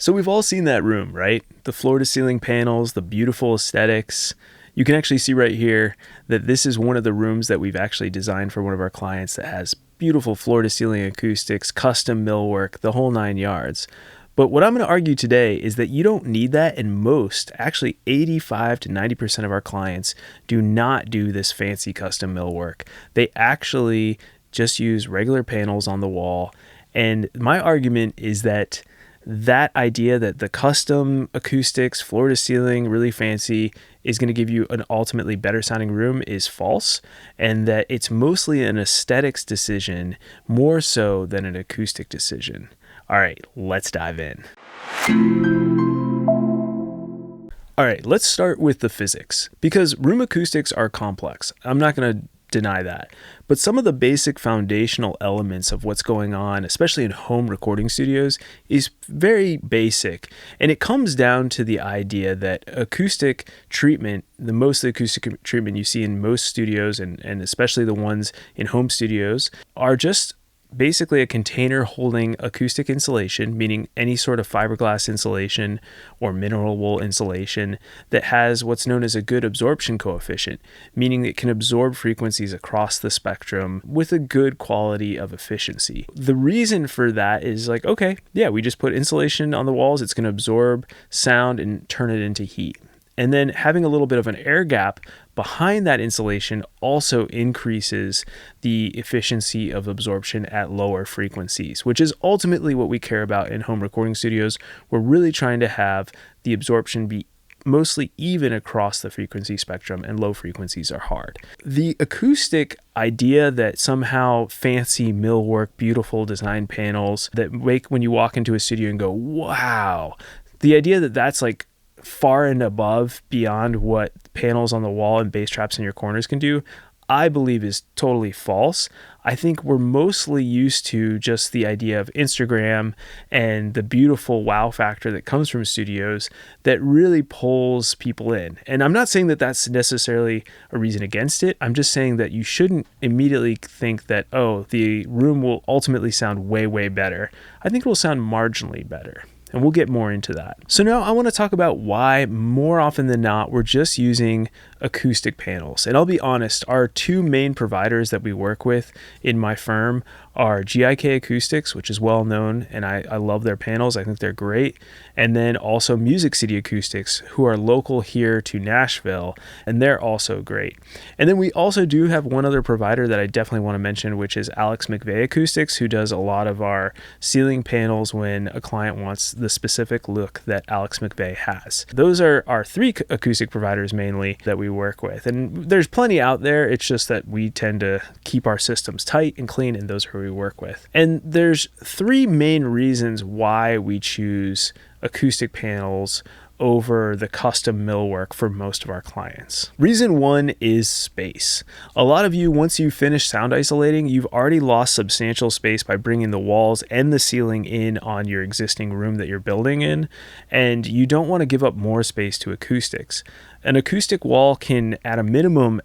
So we've all seen that room, right? The floor to ceiling panels, the beautiful aesthetics. You can actually see right here that this is one of the rooms that we've actually designed for one of our clients that has beautiful floor to ceiling acoustics, custom millwork, the whole 9 yards. But what I'm going to argue today is that you don't need that, and most, actually 85 to 90% of our clients do not do this fancy custom millwork. They actually just use regular panels on the wall. And my argument is that idea that the custom acoustics, floor to ceiling, really fancy, is going to give you an ultimately better sounding room is false, and that it's mostly an aesthetics decision more so than an acoustic decision. All right, let's dive in. All right, let's start with the physics, because room acoustics are complex. I'm not going to deny that. But some of the basic foundational elements of what's going on, especially in home recording studios, is very basic. And it comes down to the idea that acoustic treatment, the most acoustic treatment you see in most studios, and especially the ones in home studios, are just basically a container holding acoustic insulation, meaning any sort of fiberglass insulation or mineral wool insulation that has what's known as a good absorption coefficient, meaning it can absorb frequencies across the spectrum with a good quality of efficiency. The reason for that is like, okay, yeah, we just put insulation on the walls, it's going to absorb sound and turn it into heat. And then having a little bit of an air gap behind that insulation also increases the efficiency of absorption at lower frequencies, which is ultimately what we care about in home recording studios. We're really trying to have the absorption be mostly even across the frequency spectrum, and low frequencies are hard. The acoustic idea that somehow fancy millwork, beautiful design panels that make when you walk into a studio and go, wow, the idea that that's like far and above beyond what panels on the wall and bass traps in your corners can do, I believe is totally false. I think we're mostly used to just the idea of Instagram and the beautiful wow factor that comes from studios that really pulls people in. And I'm not saying that that's necessarily a reason against it. I'm just saying that you shouldn't immediately think that, oh, the room will ultimately sound way, way better. I think it will sound marginally better. And we'll get more into that. So now I want to talk about why more often than not, we're just using acoustic panels. And I'll be honest, our two main providers that we work with in my firm are GIK Acoustics, which is well known, and I love their panels. I think they're great. And then also Music City Acoustics, who are local here to Nashville, and they're also great. And then we also do have one other provider that I definitely want to mention, which is Alex McVeigh Acoustics, who does a lot of our ceiling panels when a client wants the specific look that Alex McVeigh has. Those are our three acoustic providers mainly that we work with. And there's plenty out there. It's just that we tend to keep our systems tight and clean, and those are who we work with. And there's three main reasons why we choose acoustic panels over the custom millwork for most of our clients. Reason one is space. A lot of you, once you finish sound isolating, you've already lost substantial space by bringing the walls and the ceiling in on your existing room that you're building in, and you don't want to give up more space to acoustics. An acoustic wall can, at a minimum,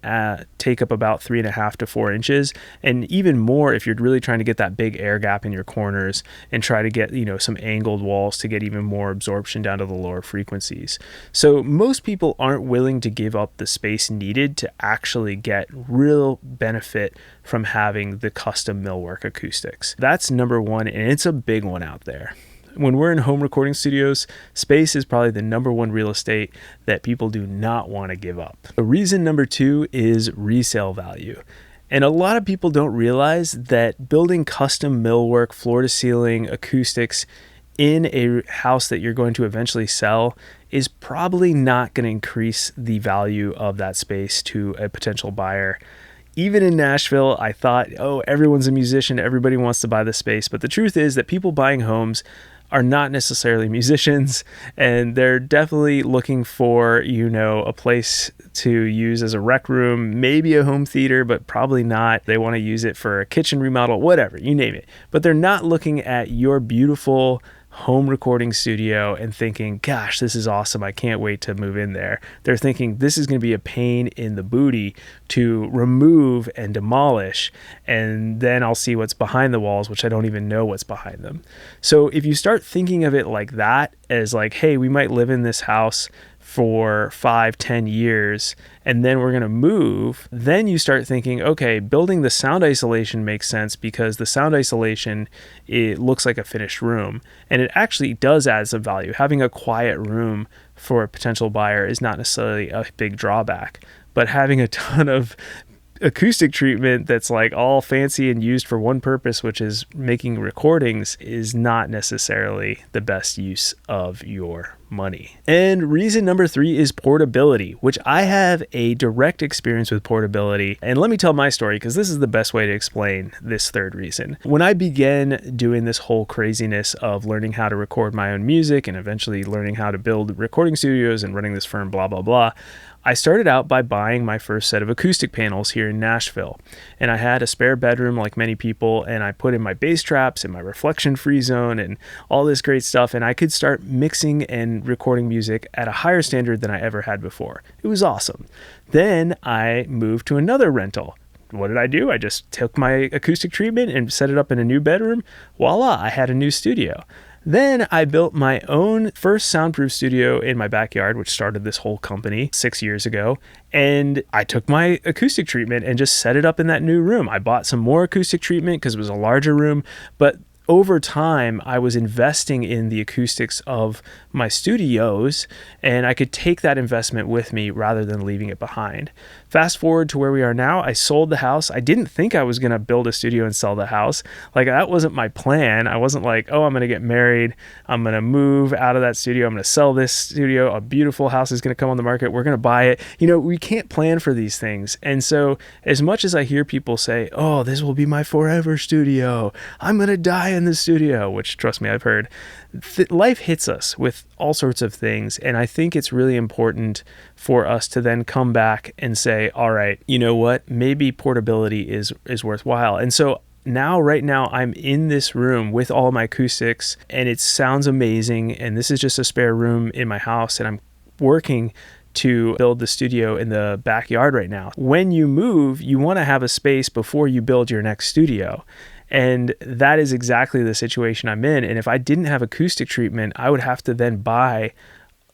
take up about 3.5 to 4 inches, and even more if you're really trying to get that big air gap in your corners and try to get, some angled walls to get even more absorption down to the lower frequencies. So most people aren't willing to give up the space needed to actually get real benefit from having the custom millwork acoustics. That's number one, and it's a big one out there. When we're in home recording studios, space is probably the number one real estate that people do not want to give up. The reason number two is resale value. And a lot of people don't realize that building custom millwork, floor to ceiling acoustics in a house that you're going to eventually sell is probably not going to increase the value of that space to a potential buyer. Even in Nashville, I thought, oh, everyone's a musician, everybody wants to buy the space. But the truth is that people buying homes are not necessarily musicians, and they're definitely looking for, a place to use as a rec room, maybe a home theater, but probably not. They want to use it for a kitchen remodel, whatever, you name it. But they're not looking at your beautiful home recording studio and thinking, gosh, this is awesome, I can't wait to move in there. They're thinking this is going to be a pain in the booty to remove and demolish, and then I'll see what's behind the walls, which I don't even know what's behind them. So if you start thinking of it like that, as like, hey, we might live in this house for 5-10 years and then we're going to move, then you start thinking, okay, building the sound isolation makes sense because the sound isolation, it looks like a finished room, and it actually does add some value. Having a quiet room for a potential buyer is not necessarily a big drawback, but having a ton of acoustic treatment that's like all fancy and used for one purpose, which is making recordings, is not necessarily the best use of your money. And reason number 3 is portability, which I have a direct experience with portability. And let me tell my story, because this is the best way to explain this third reason. When I began doing this whole craziness of learning how to record my own music and eventually learning how to build recording studios and running this firm, blah, blah, blah, I started out by buying my first set of acoustic panels here in Nashville. And I had a spare bedroom like many people, and I put in my bass traps and my reflection free zone and all this great stuff, and I could start mixing and recording music at a higher standard than I ever had before. It was awesome. Then I moved to another rental. What did I do? I just took my acoustic treatment and set it up in a new bedroom. Voila, I had a new studio. Then I built my own first soundproof studio in my backyard, which started this whole company 6 years ago. And I took my acoustic treatment and just set it up in that new room. I bought some more acoustic treatment because it was a larger room, but over time, I was investing in the acoustics of my studios, and I could take that investment with me rather than leaving it behind. Fast forward to where we are now. I sold the house. I didn't think I was going to build a studio and sell the house. Like, that wasn't my plan. I wasn't like, oh, I'm going to get married, I'm going to move out of that studio, I'm going to sell this studio, a beautiful house is going to come on the market, we're going to buy it. You know, we can't plan for these things. And so as much as I hear people say, oh, this will be my forever studio, I'm going to die in the studio, which, trust me, I've heard, life hits us with all sorts of things. And I think it's really important for us to then come back and say, all right, you know what, maybe portability is worthwhile. And so right now I'm in this room with all my acoustics, and it sounds amazing. And this is just a spare room in my house, and I'm working to build the studio in the backyard right now. When you move, you want to have a space before you build your next studio. And that is exactly the situation I'm in. And if I didn't have acoustic treatment, I would have to then buy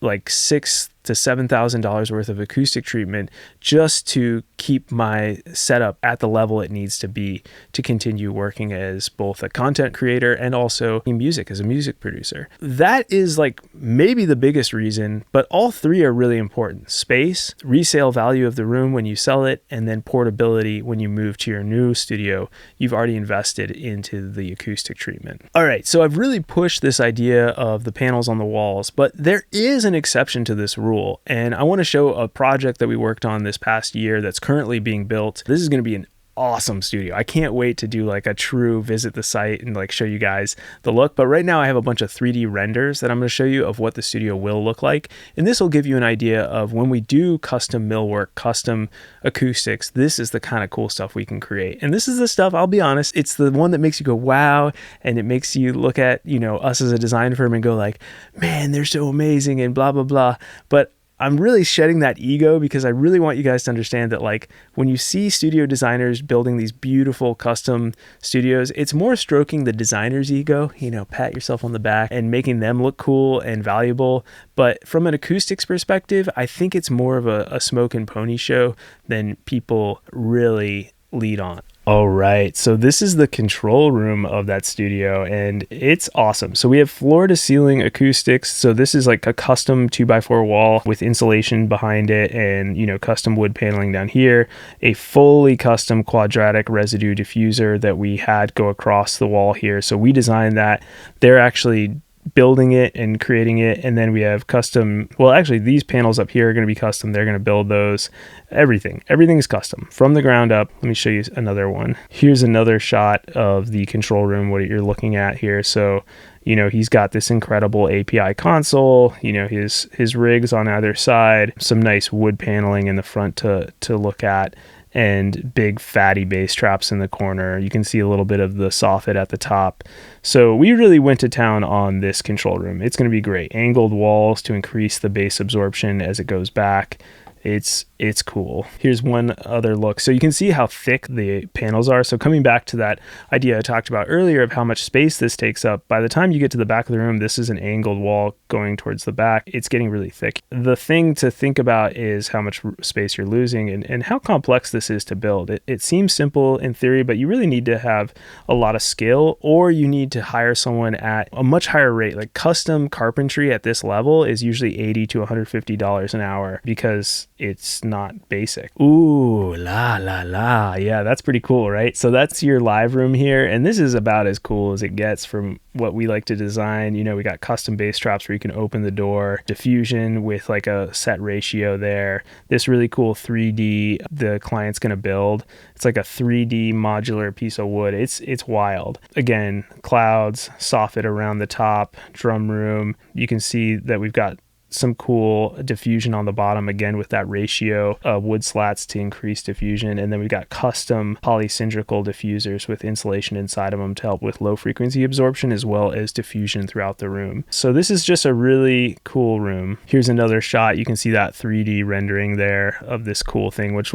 like $6,000 to $7,000 worth of acoustic treatment just to keep my setup at the level it needs to be to continue working as both a content creator and also in music as a music producer. That is like maybe the biggest reason, but all three are really important. Space, resale value of the room when you sell it, and then portability when you move to your new studio. You've already invested into the acoustic treatment. All right, so I've really pushed this idea of the panels on the walls, but there is an exception to this rule. And I want to show a project that we worked on this past year that's currently being built. This is going to be an awesome studio. I can't wait to do like a true visit the site and like show you guys the look. But right now I have a bunch of 3D renders that I'm going to show you of what the studio will look like. And this will give you an idea of when we do custom millwork, custom acoustics, this is the kind of cool stuff we can create. And this is the stuff, I'll be honest, it's the one that makes you go, wow. And it makes you look at, you know, us as a design firm and go like, man, they're so amazing and blah, blah, blah. But I'm really shedding that ego because I really want you guys to understand that like when you see studio designers building these beautiful custom studios, it's more stroking the designer's ego, you know, pat yourself on the back and making them look cool and valuable. But from an acoustics perspective, I think it's more of a smoke and pony show than people really lead on. All right, so this is the control room of that studio, and it's awesome. So we have floor to ceiling acoustics. So this is like a custom 2x4 wall with insulation behind it and, you know, custom wood paneling down here, a fully custom quadratic residue diffuser that we had go across the wall here. So we designed that. They're actually building it and creating it, and then we have custom, well, actually these panels up here are going to be custom. They're going to build those. Everything is custom from the ground up. Let me show you another one. Here's another shot of the control room, what you're looking at here. So, you know, he's got this incredible API console, you know, his rigs on either side, some nice wood paneling in the front to look at. and big fatty bass traps in the corner. You can see a little bit of the soffit at the top. So we really went to town on this control room. It's going to be great. Angled walls to increase the bass absorption as it goes back. It's cool. Here's one other look. So you can see how thick the panels are. So coming back to that idea I talked about earlier of how much space this takes up, by the time you get to the back of the room, this is an angled wall going towards the back. It's getting really thick. The thing to think about is how much space you're losing and how complex this is to build. It seems simple in theory, but you really need to have a lot of skill, or you need to hire someone at a much higher rate. Like custom carpentry at this level is usually $80 to $150 an hour because it's not basic. Ooh, la, la, la. Yeah, that's pretty cool, right? So that's your live room here. And this is about as cool as it gets from what we like to design. You know, we got custom bass traps where you can open the door, diffusion with like a set ratio there. This really cool 3D the client's going to build. It's like a 3D modular piece of wood. It's wild. Again, clouds, soffit around the top, drum room. You can see that we've got some cool diffusion on the bottom, again with that ratio of wood slats to increase diffusion. And then we've got custom polycylindrical diffusers with insulation inside of them to help with low frequency absorption as well as diffusion throughout the room. So this is just a really cool room. Here's another shot. You can see that 3D rendering there of this cool thing, which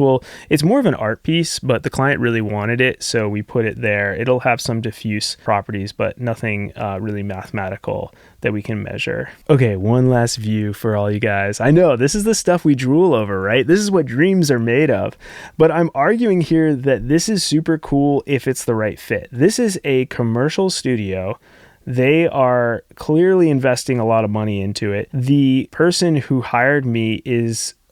it's more of an art piece, but the client really wanted it, so we put it there. It'll have some diffuse properties, but nothing really mathematical that we can measure. Okay, one last view for all you guys. I know this is the stuff we drool over, right? This is what dreams are made of. But I'm arguing here that this is super cool if it's the right fit. This is a commercial studio. They are clearly investing a lot of money into it. The person who hired me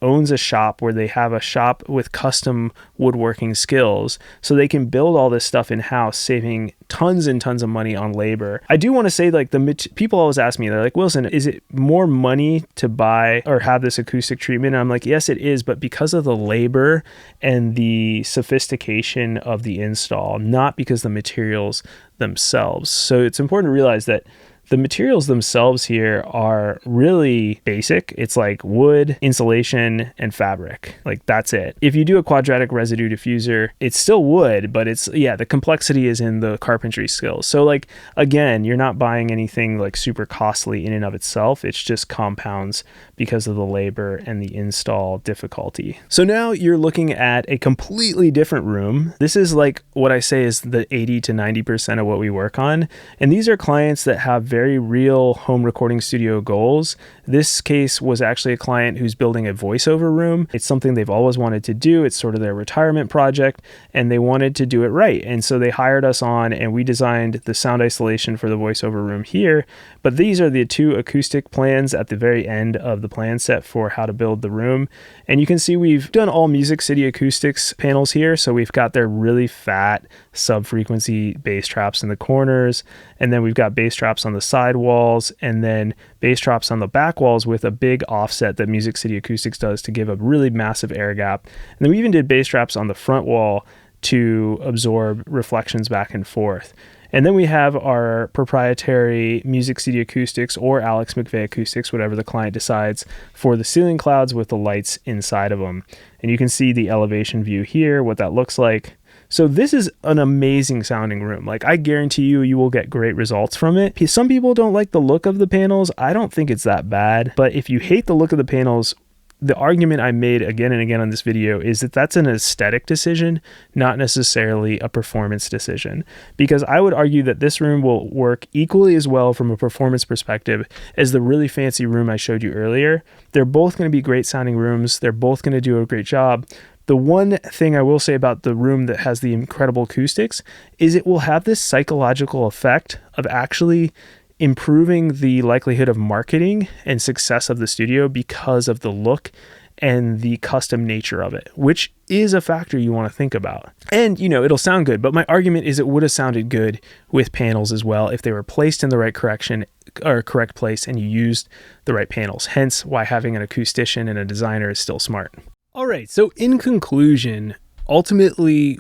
owns a shop where they have a shop with custom woodworking skills, so they can build all this stuff in-house, saving tons and tons of money on labor. I do want to say, like, people always ask me, they're like, Wilson, is it more money to buy or have this acoustic treatment? And I'm like, yes, it is, but because of the labor and the sophistication of the install, not because the materials themselves. So it's important to realize that the materials themselves here are really basic. It's like wood, insulation, and fabric. Like, that's it. If you do a quadratic residue diffuser, it's still wood, but the complexity is in the carpentry skills. So like, again, you're not buying anything like super costly in and of itself. It's just compounds because of the labor and the install difficulty. So now you're looking at a completely different room. This is like what I say is the 80 to 90% of what we work on. And these are clients that have very real home recording studio goals. This case was actually a client who's building a voiceover room. It's something they've always wanted to do. It's sort of their retirement project, and they wanted to do it right. And so they hired us on, and we designed the sound isolation for the voiceover room here. But these are the two acoustic plans at the very end of the plan set for how to build the room. And you can see we've done all Music City Acoustics panels here. So we've got their really fat sub-frequency bass traps in the corners, and then we've got bass traps on the side walls, and then bass traps on the back walls with a big offset that Music City Acoustics does to give a really massive air gap. And then we even did bass traps on the front wall to absorb reflections back and forth. And then we have our proprietary Music City Acoustics or Alex McVeigh Acoustics, whatever the client decides, for the ceiling clouds with the lights inside of them. And you can see the elevation view here, what that looks like. So this is an amazing sounding room. Like, I guarantee you will get great results from it. Some people don't like the look of the panels. I don't think it's that bad. But if you hate the look of the panels, the argument I made again and again on this video is that that's an aesthetic decision, not necessarily a performance decision. Because I would argue that this room will work equally as well from a performance perspective as the really fancy room I showed you earlier. They're both going to be great sounding rooms. They're both going to do a great job. The one thing I will say about the room that has the incredible acoustics is it will have this psychological effect of actually improving the likelihood of marketing and success of the studio because of the look and the custom nature of it, which is a factor you want to think about. And, it'll sound good, but my argument is it would have sounded good with panels as well if they were placed in the right correct place and you used the right panels. Hence why having an acoustician and a designer is still smart. All right, so in conclusion, ultimately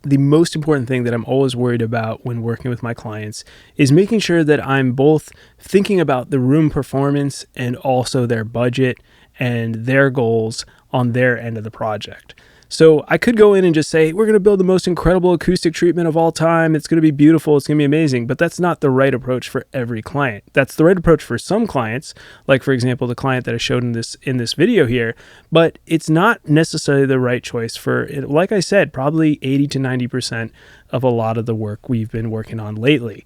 the most important thing that I'm always worried about when working with my clients is making sure that I'm both thinking about the room performance and also their budget and their goals on their end of the project. So I could go in and just say, we're going to build the most incredible acoustic treatment of all time. It's going to be beautiful. It's going to be amazing. But that's not the right approach for every client. That's the right approach for some clients, like for example, the client that I showed in this video here. But it's not necessarily the right choice for, like I said, probably 80 to 90% of a lot of the work we've been working on lately.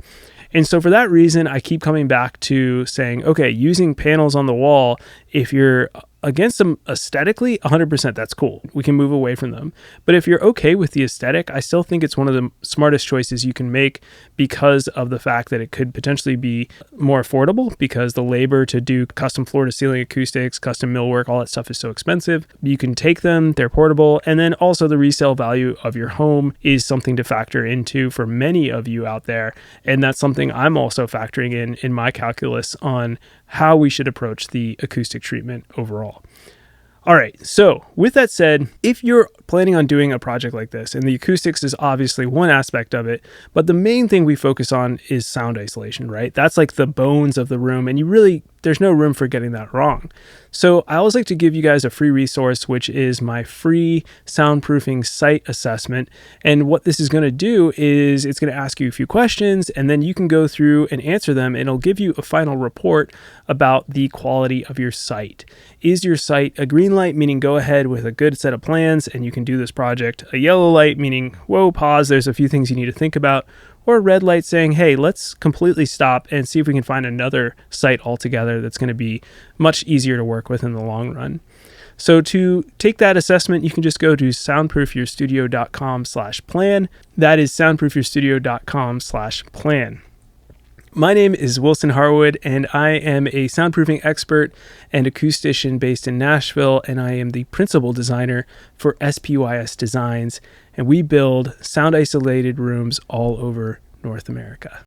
And so for that reason, I keep coming back to saying, okay, using panels on the wall, if you're against them aesthetically, 100%, that's cool. We can move away from them. But if you're okay with the aesthetic, I still think it's one of the smartest choices you can make because of the fact that it could potentially be more affordable because the labor to do custom floor to ceiling acoustics, custom millwork, all that stuff is so expensive. You can take them, they're portable. And then also the resale value of your home is something to factor into for many of you out there. And that's something I'm also factoring in my calculus on how we should approach the acoustic treatment overall. All right, so with that said, if you're planning on doing a project like this, and the acoustics is obviously one aspect of it, but the main thing we focus on is sound isolation, right? That's like the bones of the room, and there's no room for getting that wrong. So I always like to give you guys a free resource, which is my free soundproofing site assessment. And what this is going to do is it's going to ask you a few questions, and then you can go through and answer them, and it'll give you a final report about the quality of your site. Is your site a green light, meaning go ahead with a good set of plans and you can do this project? A yellow light, meaning, whoa, pause, there's a few things you need to think about. Or a red light saying, hey, let's completely stop and see if we can find another site altogether that's going to be much easier to work with in the long run. So to take that assessment, you can just go to soundproofyourstudio.com/plan. That is soundproofyourstudio.com/plan. My name is Wilson Harwood, and I am a soundproofing expert and acoustician based in Nashville, and I am the principal designer for SPYS Designs, and we build sound-isolated rooms all over North America.